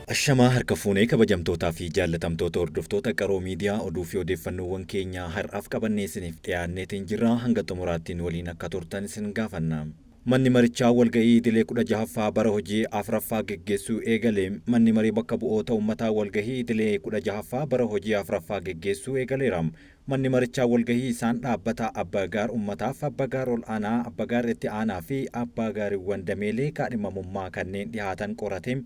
Ashamaa harka fuunee kabajamtootaa fi jaallatamtoota hordoftoota qaroo miidiyaa oduu fi odeeffannoowwan keenyaa har'aaf qabannee isiniif dhiyaanneetiin jirra. Hanga xumuraattiin waliin akka turtan isin gaafanna. Manni marichaa walga'ii idilee 16ffaa bara hojii afuraffaa geggeessuu eegale. Manni marii bakka bu'oota uummataa walga'ii idilee 16ffaa bara hojii afuraffaa geggeessuu eegaleera. Manni marichaa walga'ii isaan dhaabbata abbaa gaar uummataaf abbaa gaar ol aanaa, abbaa gaar itti aanaa fi abbaa gaariiwwan dameelee kaadhimamummaa kanneen dhihaatan qorate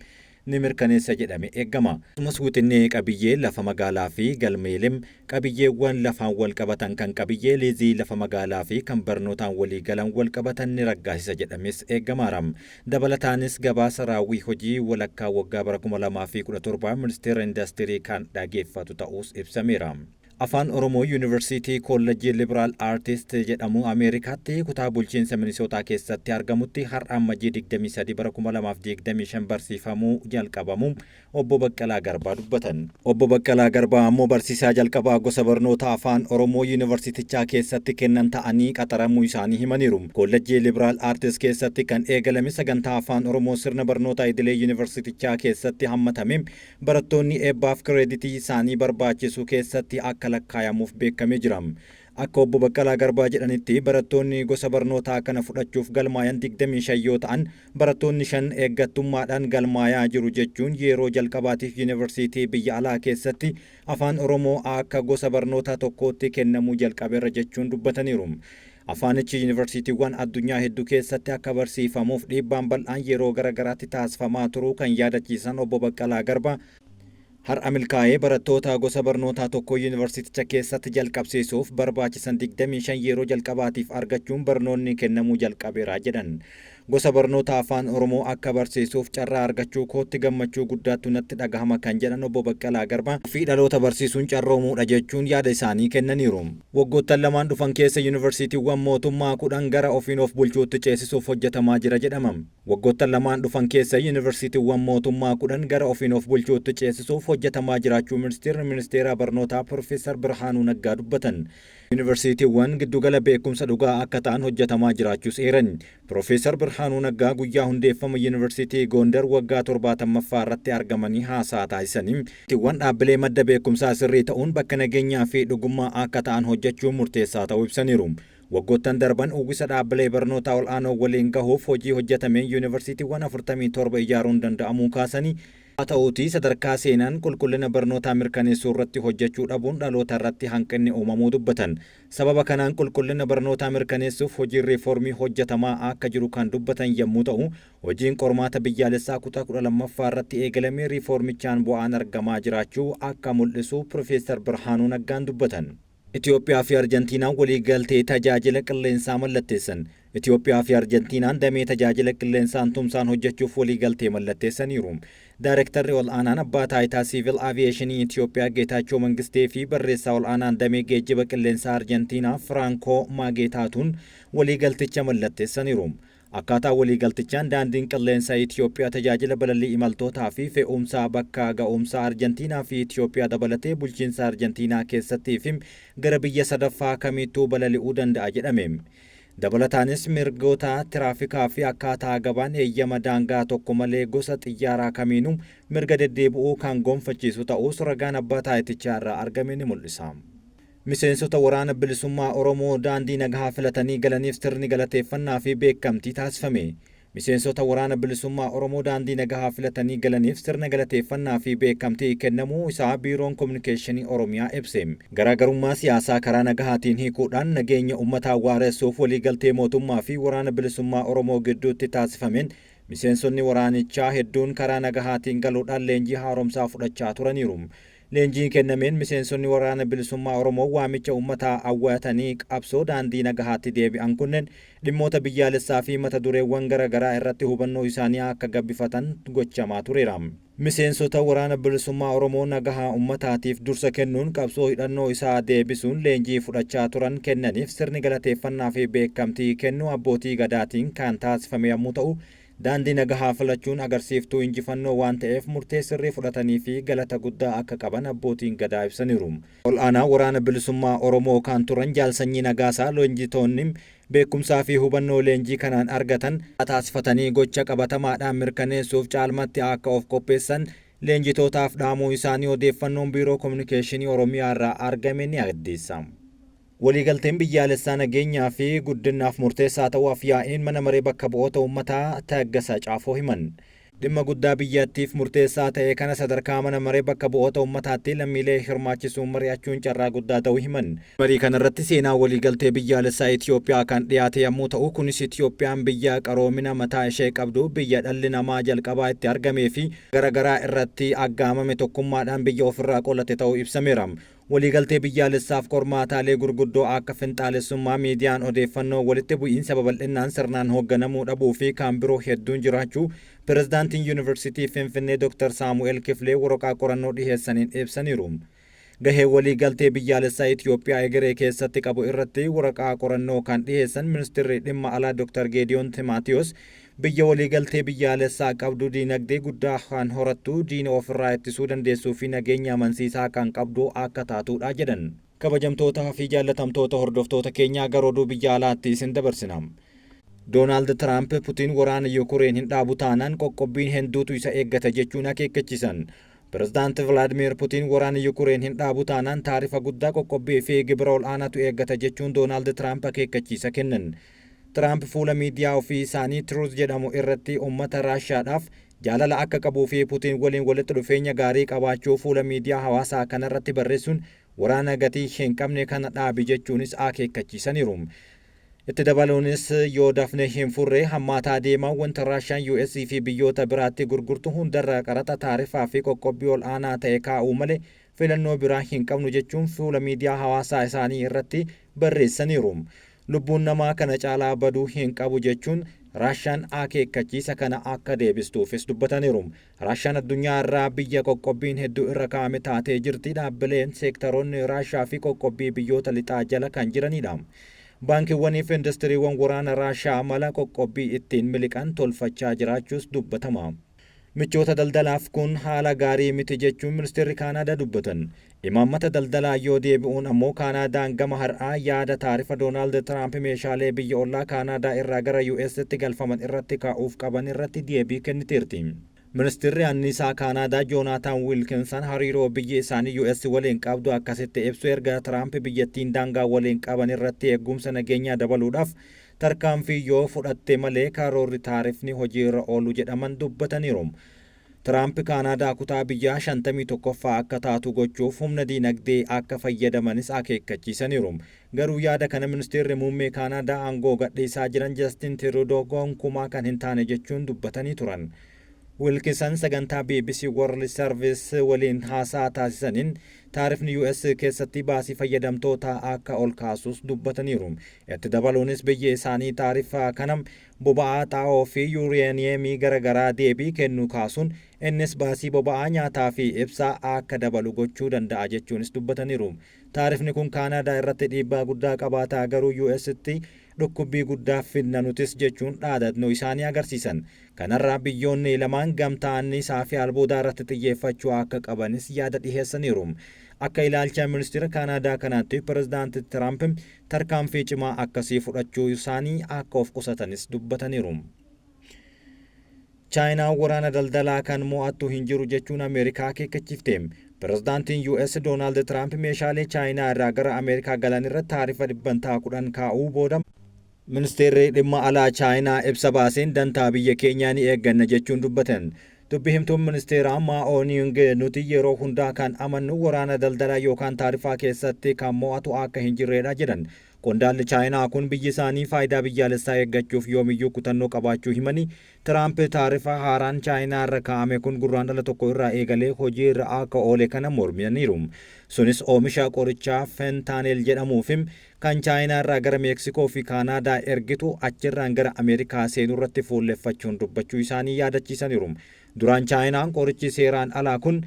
ni mirkaneessa jedhame eegama. Akkasumas wixinee qabiyyee lafa magaalaa fi galmeelee qabiyyeewwan lafaan wal qabatan kan qabiyyee liizii lafa magaalaa fi kan barnootaan walii galan wal qabatan ni raggaasisa jedhames eegamaara. Dabalataanis gabaasa raawwii hojii walakkaa waggaa bara 2017 ministeera indaastirii kan dhageeffatu ta'uus ibsameera. Afaan Oromoo Yuunivarsiitii Koolleejjii Liberaal Aartist jedhamu Ameerikaatti kutaa bulchiinsa Minisootaa keessatti argamutti har'a Amajjii 23 bara 2025 barsiifamuu jalqabamu obbo Baqqalaa Garbaa dubbatan. Obbo Baqqalaa Garbaa ammoo barsiisaa jalqabaa gosa barnoota Afaan Oromoo Yuunivarsiitichaa keessatti kennan ta'anii qaxaramuu isaanii himaniiru. Koolleejjii Liberaal Aartist keessatti kan eegalame sagantaa Afaan Oromoo sirna barnoota idilee Yuunivarsiitichaa keessatti hammatame barattoonni eebbaaf kireeditii isaanii barbaachisu keessatti akka lakkaayamuuf beekamee jira. Akka obbo Baqqalaa Garbaa jedhanitti barattoonni gosa barnootaa kana fudhachuuf galmaayan 25 yoo ta'an barattoonni 5 eeggattummaadhaan galmaayaa jiru jechuun yeroo jalqabaatiif yuunivarsiitii biyya alaa keessatti afaan Oromoo akka gosa barnootaa tokkootti kennamuu jalqabeera jechuun dubbataniiru. Afaanichi yuunivarsiitiiwwan addunyaa hedduu keessatti akka barsiifamuuf dhiibbaan bal'aan yeroo garaagaraatti taasifamaa turuu kan yaadachiisan obbo Baqqalaa Garbaa har'a milkaa'ee barattoota gosa barnootaa tokko yuunivarsiiticha keessatti jalqabsiisuuf barbaachisan 25 yeroo jalqabaatiif argachuun barnoonni kennamuu jalqabeera jedhan. Gosa barnoota afaan Oromoo akka barsiisuuf carraa argachuu kootti gammachuu guddaatu natti dhagahama kan jedhan obbo Baqqalaa Garbaa fi dhaloota barsiisuun carroomuudha jechuun yaada isaanii kennaniiru. Waggoottan lamaan dhufan keessa yuunivarsiitiiwwan mootummaa 10 gara ofiin of bulchuutti ceesisuuf hojjetamaa jira jedhama. Waggoottan lamaan dhufan keessa yuunivarsiitiiwwan mootummaa 10 gara ofiin of bulchuutti ceesisuuf hojjetamaa jiraachuu ministeera barnootaa Profeesar Birhaanuu Naggaa dubbatan. Yuunivarsiitiiwwan giddugala beekumsa dhugaa akka ta'an hojjetamaa jiraachuus eeran. Profeesar Birhaanuu Naggaa guyyaa hundeeffama yuunivarsiitii Gondar waggaa 70ffaa irratti argamanii haasaa taasisanii dhaabbilee madda beekumsaa sirrii ta'uun bakka nageenyaa fi dhugummaa akka ta'an hojjechuun murteessaa ta'uu ibsaniiru. Waggoottan darban uwwisa dhaabbilee barnootaa ol'aanoo waliin gahuuf hojii hojjetameen yuunivarsiitiiwwan 47 ijaaruun danda'amuu kaasanii haa ta'uutii sadarkaa seenaan qulqullina barnootaa mirkaneessuu irratti hojjechuu dhabuun dhaloota irratti hanqinni uumamuu dubbatan. Sababa kanaan qulqullina barnootaa mirkaneessuuf hojiin riifoormii hojjetamaa akka jiru kan dubbatan yommuu ta'u, hojiin qormaata biyyaalessaa kutaa 12ffaa irratti eegalamee riifoormichaan bu'aan argamaa jiraachuu akka mul'isu Profeesar Birhaanuu Naggaan dubbatan. Itoophiyaa fi Arjentiinaan waliigaltee tajaajila qilleensaa mallatteessan. Itoophiyaa fi Arjentiinaan damee tajaajila qilleensaan tumsaan hojjechuuf waliigaltee mallatteessaniiru. Daayirektarri ol aanaan abbaa taayitaa siivil aaviyeeshinii Itoophiyaa Geetaachoo Mangistee fi barreessaa ol aanaan damee geejjiba qilleensaa Arjentiinaa Firankoo Maageetaatuun waliigalticha mallatteessaniiru. Akkaataa waliigaltichaan daandiin qilleensaa Itoophiyaa tajaajila balallii imaltootaa fi fe'umsaa bakka ga'umsaa Arjentiinaa fi Itoophiyaa dabalatee bulchiinsa Arjentiinaa keessattii fi gara biyya sadaffaa kamittuu balali'uu danda'a jedhame. Dabalataanis mirgoota tiraafikaa fi akkaataa gabaan eeyyama daangaa tokko malee gosa xiyyaaraa kamiinuu mirga deddeebi'uu kan gonfachiisu ta'us ragaan abbaa taayitichaa irraa argame ni mul'isa. Miseensota waraana bilisummaa Oromoo daandii nagaa filatanii galaniif sirni galateeffannaa fi beekamtii taasifame. Miseensota waraana bilisummaa Oromoo daandii nagaa filatanii galaniif sirna galateeffannaa fi beekamtii kennamuu isaa Biiroon Kominikeeshinii Oromiyaa ibse. Garaagarummaa siyaasaa karaa nagahaatiin hiikuudhaan nageenya uummataa waaressuuf waliigaltee mootummaa fi waraana bilisummaa Oromoo gidduutti taasifameen miseensonni waraanichaa hedduun karaa nagahaatiin galuudhaan leenjii haaromsaa fudhachaa turaniiru. Leenjiin kennameen miseensonni waraana bilisummaa Oromoo waamicha uummataa awwaatanii qabsoo daandii nagahaatti deebi'an kunneen dhimmoota biyyaalessaa fi mata dureewwan garaagaraa irratti hubannoo isaanii akka gabbifatan gochamaa tureera. Miseensota waraana bilisummaa Oromoo nagahaa uummataatiif dursa kennuun qabsoo hidhannoo isaa deebisuun leenjii fudhachaa turan kennaniif sirni galateeffannaa fi beekamtii kennuu abbootii gadaatiin kan taasifame yommuu ta'u, daandii nagahaa filachuun agarsiiftuu injifannoo waan ta'eef murtee sirrii fudhatanii fi galata guddaa akka qaban abbootiin gadaa ibsaniiru. Ol aanaa waraana bilisummaa Oromoo kan turan Jaalsanyii Nagaasaa leenjitoonni beekumsaa fi hubannoo leenjii kanaan argatan taasifatanii gocha qabatamaadhaan mirkaneessuuf caalmatti akka of qopheessan leenjitootaaf dhaamuu isaanii odeeffannoon biiroo kominikeeshinii Oromiyaa irraa argame ni addeessa. Waliigalteen biyyaalessaa nageenyaa fi guddinaaf murteessaa ta'uuf yaa'een mana maree bakka bu'oota uummataa Taaggasaa Caafoo himan. Dhimma guddaa biyyattiif murteessaa ta'e kana sadarkaa mana maree bakka bu'oota uummataatti lammiilee hirmaachisuun mari'achuun carraa guddaa ta'uu himan. Marii kanarratti seenaa waliigaltee biyyaalessaa Itoophiyaa kan dhiyaate yommuu ta'u, kunis Itoophiyaan biyya qaroomina mataa ishee qabdu, biyya dhalli namaa jalqabaa itti argamee fi garaagaraa irratti aggaamame tokkummaadhaan biyya ofirraa qolate ta'uu ibsameera. Waliigaltee biyyaalessaaf qormaataalee gurguddoo akka finxaalessummaa, miidiyaan odeeffannoo walitti bu'iinsa babal'inaan sirnaan hoogganamuu dhabuu fi kan biroo hedduun jiraachuu pirezidaantiin yuunivarsiitii Finfinnee Dr. Saamu'eel Kifilee waraqaa qorannoo dhiheessaniin ibsaniiru. Gahee waliigaltee biyyaalessaa Itoophiyaa egeree keessatti qabu irratti waraqaa qorannoo kan dhiheessan ministeerri dhimma alaa Dr. Geediyoon Timaatiyos biyya waliigaltee biyyaalessaa qabdu diinagdee guddaa kan horattu, diina ofirraa ittisuu dandeessuu fi nageenya amansiisaa kan qabdu akka taatudha jedhan. Kabajamtootaa fi jaallatamtoota hordoftoota keenyaa gara oduu biyya alaatti isin dabarsina. Doonaald Tiraamp Putiin waraana Yukureen hin dhaabu taanaan qoqqobbiin hedduutu isa eeggata jechuun akeekkachiisan. Pirezidaanti Vilaadimeer Putiin waraana Yukureen hin dhaabu taanaan taarifa guddaa, qoqqobbii fi gibira ol'aanaatu eeggata jechuun Doonaald Tiraamp akeekkachiisa kennan. Tiraamp fuula miidiyaa ofii isaanii Truth jedhamu irratti uummata Raashiyaadhaaf jaalala akka qabuu fi Putiin waliin walitti dhufeenya gaarii qabaachuu fuula miidiyaa hawaasaa kanarratti barreessuun waraana gatii hin qabne kana dhaabi jechuunis akeekkachiisaniiru. Itti dabaluunis yoo dafne hin furre hammaataa deemaa wanta Raashiyaan US fi biyyoota biraatti gurgurtu hundarraa qaraxa, taarifaa fi qoqqobbii ol'aanaa ta'e kaa'uu malee filannoo biraa hin qabnu jechuun fuula miidiyaa hawaasaa isaanii irratti barreessaniiru. Lubbuun namaa kana caalaa baduu hin qabu jechuun Raashiyaan akeekkachiisa kana akka deebistuufis dubbataniiru. Raashiyaan addunyaa irraa biyya qoqqobbiin hedduu irra kaa'ame taatee jirti. Dhaabbileen seektaroonni Raashiyaa fi qoqqobbii biyyoota lixaa jala kan jiranidha. Baankiiwwanii fi industiriiwwan waraana Raashiyaa mala qoqqobbii ittiin miliqan tolfachaa jiraachuus dubbatama. Michoota daldalaaf kun haala gaarii miti jechuun ministeerri Kaanaadaa dubbatan. Imaammata daldalaa yoo deebi'uun ammoo Kaanaadaan gama har'aa yaada taarifa Doonaald Tiraamp meeshaalee biyya ollaa Kaanaadaa irraa gara US'tti galfaman irratti kaa'uuf qaban irratti deebii kenniteerti. Ministeerri anniisaa Kaanaadaa Joonaatan Wiilkinsan hariiroo biyyi isaanii US waliin qabdu akkasitti ibsu erga Tiraamp biyyattiin daangaa waliin qaban irratti eegumsa nageenyaa dabaluudhaaf tarkaanfii yoo fudhatte malee karoorri taarifni hojiirra oolu jedhaman dubbataniiru. Tiraamp Kaanaadaa kutaa biyyaa 51ffaa akka taatu gochuuf humna diinagdee akka fayyadamanis akeekkachiisaniiru. Garuu yaada kana ministeerri muummee Kaanaadaa aangoo gadhiisaa jiran Justin Trudeau gonkumaa kan hin taane jechuun dubbatanii turan. Wilkinson sagantaa BBC World Service waliin haasaa taasisaniin taarifni US keessatti baasii fayyadamtoota akka ol kaasus dubbataniiru. Itti dabaluunis biyyi isaanii taarifa kana boba'aa, xaa'oo fi yuuraaniyeemii garaagaraa deebii kennu kaasuun innis baasii boba'aa, nyaataa fi ibsaa akka dabalu gochuu danda'a jechuunis dubbataniiru. Taarifni kun Kaanaadaa irratti dhiibbaa guddaa qabaata, garuu US'tti dhukkubbii guddaa fidna nutis jechuun dhaadannoo isaanii agarsiisan. Kanarraa biyyoonni lamaan gamtaannisaa fi albuudaa irratti xiyyeeffachuu akka qabanis yaada dhiheessaniiru. Akka ilaalcha ministeera Kaanaadaa kanaatti pirezidaanti Tiraamp tarkaanfii cimaa akkasii fudhachuu isaanii akka of qusatanis dubbataniiru. Chaayinaan waraana daldalaa kan mo'attu hin jiru jechuun Ameerikaa akeekkachiifte. Pirezidaantiin US Doonaald Tiraamp meeshaalee Chaayinaa irraa gara Ameerikaa galan irratti taarifa 10% kaa'uu booda ministeerri dhimma alaa Chaayinaa ibsa baaseen dantaa biyya keenyaa ni eegganna jechuun dubbatan. Dubbi himtuun ministeeraa Maa'oo Niing nuti yeroo hundaa kan amannu waraana daldalaa yookaan taarifaa keessatti kan mo'atu akka hin jirredha jedhan. Qondaalli Chaayinaa kun biyyi isaanii faayidaa biyyaalessaa eeggachuuf yoomiyyuu kutannoo qabaachuu himanii Tiraamp taarifa haaraan Chaayinaa irra kaa'ame kun gurraandhala tokko irraa eegalee hojii irra akka oole kana mormaniiru. Sunis oomisha qorichaa fentaaneel jedhamuufi kan Chaayinaa irraa gara Meeksikoo fi Kaanaadaa ergitu achirraan gara Ameerikaa seenuu irratti fuulleffachuun dubbachuu isaanii yaadachiisaniiru. Duraan Chaayinaan qorichi seeraan alaa kun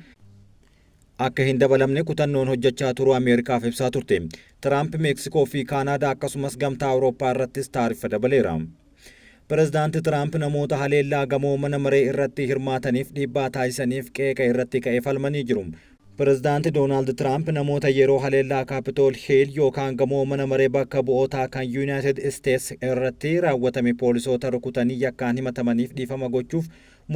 akka hin dabalamne kutannoon hojjechaa turuu Ameerikaaf ibsaa turte. Tiraamp Meeksikoo fi Kaanaadaa akkasumas gamtaa Awurooppaa irrattis taarifa dabaleera. Pirezidaanti Tiraamp namoota haleellaa gamoo mana maree irratti hirmaataniif dhiibbaa taasisaniif qeeqa irratti ka'ee falmanii jiru. Pirezidaanti Doonaald Tiraamp namoota yeroo haleellaa Kaapitool Hiil yookaan gamoo mana maree bakka bu'ootaa kan Yuunaayitid Isteets irratti raawwatame poolisoota rukutanii yakkaan himatamaniif dhiifama gochuuf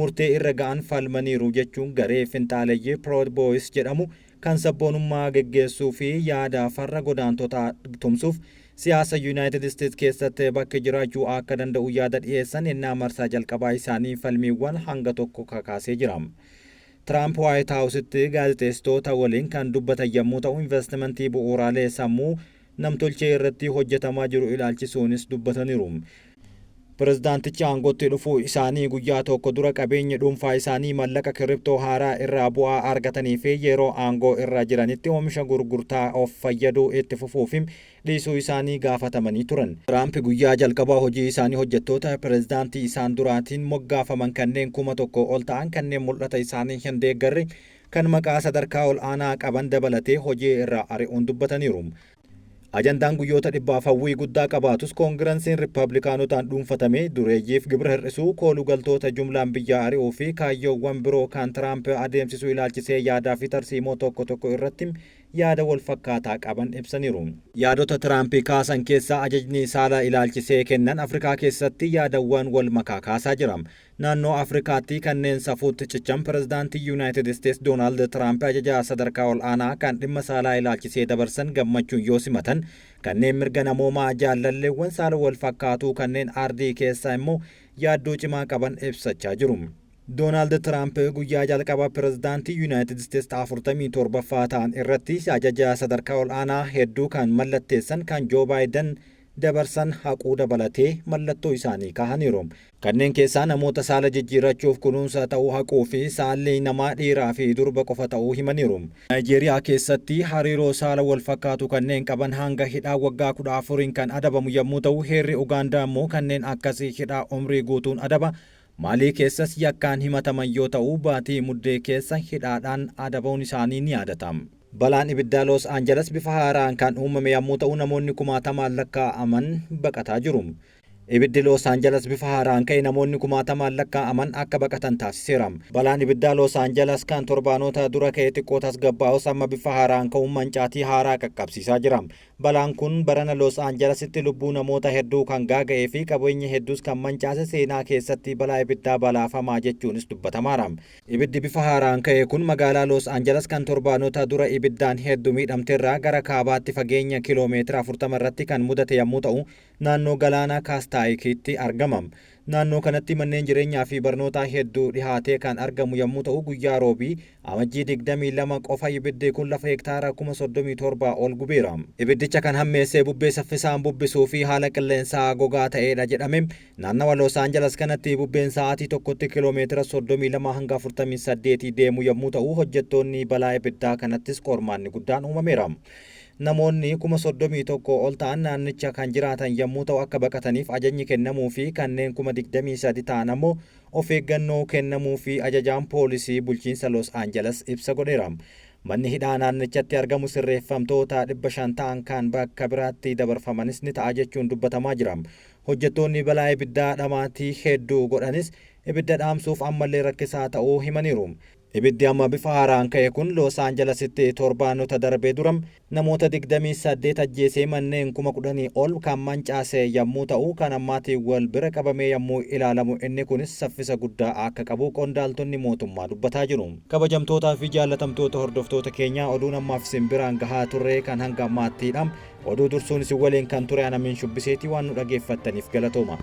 murtee irra ga'an falmaniiru jechuun garee finxaaleeyyii Proud Boys jedhamu kan sabboonummaa geggeessuu fi yaada farra godaantotaa tumsuuf siyaasa Yuunaayitid Isteets keessatti bakka jiraachuu akka danda'u yaada dhiyeessan ennaa marsaa jalqabaa isaanii falmiiwwan hanga tokko kakaasee jira. Tiraamp Waayit Haawusitti gaazexeessitoota waliin kan dubbatan yommuu ta'u investimentii bu'uuraalee sammuu namtolchee irratti hojjetamaa jiru ilaalchisuunis dubbataniiru. Pirezidaantichi aangootti dhufuu isaanii guyyaa tokko dura qabeenya dhuunfaa isaanii mallaqa kiriptoo haaraa irraa bu'aa argatanii fi yeroo aangoo irra jiranitti oomisha gurgurtaa of fayyaduu itti fufuuf dhiisuu isaanii gaafatamanii turan. Tiraamp guyyaa jalqabaa hojii isaanii hojjettoota pirezidaantii isaan duraatiin moggaafaman kanneen 1,000 ol ta'an kanneen mul'ata isaanii hin deeggarre kan maqaa sadarkaa ol aanaa qaban dabalatee hojii irraa ari'uun dubbataniiru. Ajandaan guyyoota dhibbaaf hawwii guddaa qabaatus koongiransiin riippaabilikaanotaan dhuunfatame dureeyyiif gibira hir'isuu kooluu galtoota jumlaan biyyaa ari'uu fi kaayyoowwan biroo kan Tiraamp adeemsisuu ilaalchisee yaadaa fi tarsiimoo tokko tokko irratti yaada wal fakkaataa qaban ibsaniiru. Yaadota Tiraamp kaasan keessaa ajajni saala ilaalchisee kennan Afrikaa keessatti yaadawwan wal makaa kaasaa jira. Naannoo Afrikaatti kanneen safuutti cichan pirezidaantii Yuunaayitid Isteets Doonaald Tiraamp ajajaa sadarkaa ol aanaa kan dhimma saalaa ilaalchisee dabarsan gammachuun yoo simatan kanneen mirga namoomaa jaalalleewwan saala wal fakkaatuu kanneen ardii keessaa immoo yaaddoo cimaa qaban ibsachaa jiru. Doonaald Tiraamp guyyaa jalqabaa pirezidaantii Yuunaayitid Isteets 47ffaa ta'an irratti ajajaa sadarkaa ol aanaa hedduu kan mallatteessan kan Joo Baayiden dabarsan haquu dabalatee mallattoo isaanii kaahaniiru. Kanneen keessaa namoota saala jijjiirachuuf kunuunsa ta'uu haquu fi saalli namaa dhiiraa fi durba qofa ta'uu himaniiru. Naayijeeriyaa keessatti hariiroo saala wal fakkaatu kanneen qaban hanga hidhaa waggaa 14 kan adabamu yommuu ta'u, heerri Ugaandaa immoo kanneen akkasii hidhaa umrii guutuun adaba. Maalii keessas yakkaan himataman yoo ta'u, baatii muddee keessa hidhaadhaan adabamuun isaanii ni yaadatama. Balaan ibiddaa Los Angeles bifa haaraan kan uumame yommuu ta'u, namoonni 10,000 lakkaa'aman baqataa jiru. Ibiddi Los Angeles bifa haaraan ka'e namoonni 10,000 lakkaa'aman akka baqatan taasiseera. Balaan ibiddaa Los Angeles kan torbaanota dura ka'e xiqqoo tasgabbaa'us amma bifa haaraan ka'uun mancaatii haaraa qaqqabsiisaa jira. Balaan kun barana Los Angelesitti lubbuu namoota hedduu kan gaaga'ee fi qabeenya hedduus kan mancaase seenaa keessatti balaa ibiddaa balaafamaa jechuunis dubbatamaara. Ibiddi bifa haaraan ka'e kun magaalaa Los Angeles kan torbaanota dura ibiddaan hedduu miidhamteerraa gara kaabaatti fageenya kiiloomeetira 40 irratti kan mudate yommuu ta'u, naannoo galaana Kaastaayikiitti argama. Naannoo kanatti manneen jireenyaa fi barnootaa hedduu dhihaatee kan argamu yommuu ta'u, guyyaa roobii amajjii 22 qofa ibiddi kun lafa hektaara 37,000 ol gubeera. Ibiddicha kan hammeessee bubbee saffisaan bubbisuu fi haala qilleensaa gogaa ta'edha jedhame. Naannawa Los Angeles kanatti bubbeen sa'aatii tokkotti kiiloomeetira 32 hanga 48 deemu yommuu ta'u, hojjettoonni balaa ibiddaa kanattis qormaanni guddaan uumameera. Namoonni 31,000 ol ta'an naannicha kan jiraatan yommuu ta'u, akka baqataniif ajajni kennamuu fi kanneen 23,000 ta'an ammoo of eeggannoo kennamuu fi ajajaan poolisii bulchiinsa Los Angeles ibsa godheera. Manni hidhaa naannichatti argamu sirreeffamtoota 500 ta'an kan bakka biraatti dabarfamanis ni ta'a jechuun dubbatamaa jira. Hojjettoonni balaa ibiddaa dhamaatii hedduu godhanis ibidda dhaamsuuf ammallee rakkisaa ta'uu himaniiru. Ibiddi amma bifa haaraan ka'e kun Los Angelesitti torbaanota darbee dura namoota 28 ajjeesee manneen 10,000 ol kan mancaase yommuu ta'u, kan ammaatii wal bira qabamee yommuu ilaalamu inni kunis saffisa guddaa akka qabu qondaaltonni mootummaa dubbataa jiru. Kabajamtootaa fi jaallatamtoota hordoftoota keenyaa oduun ammaaf isin biraan gahaa turre kan hanga ammaattiidha. Oduu dursuun isin waliin kan ture Anamiin Shubbiseetii waan nu dhageeffattaniif galatooma.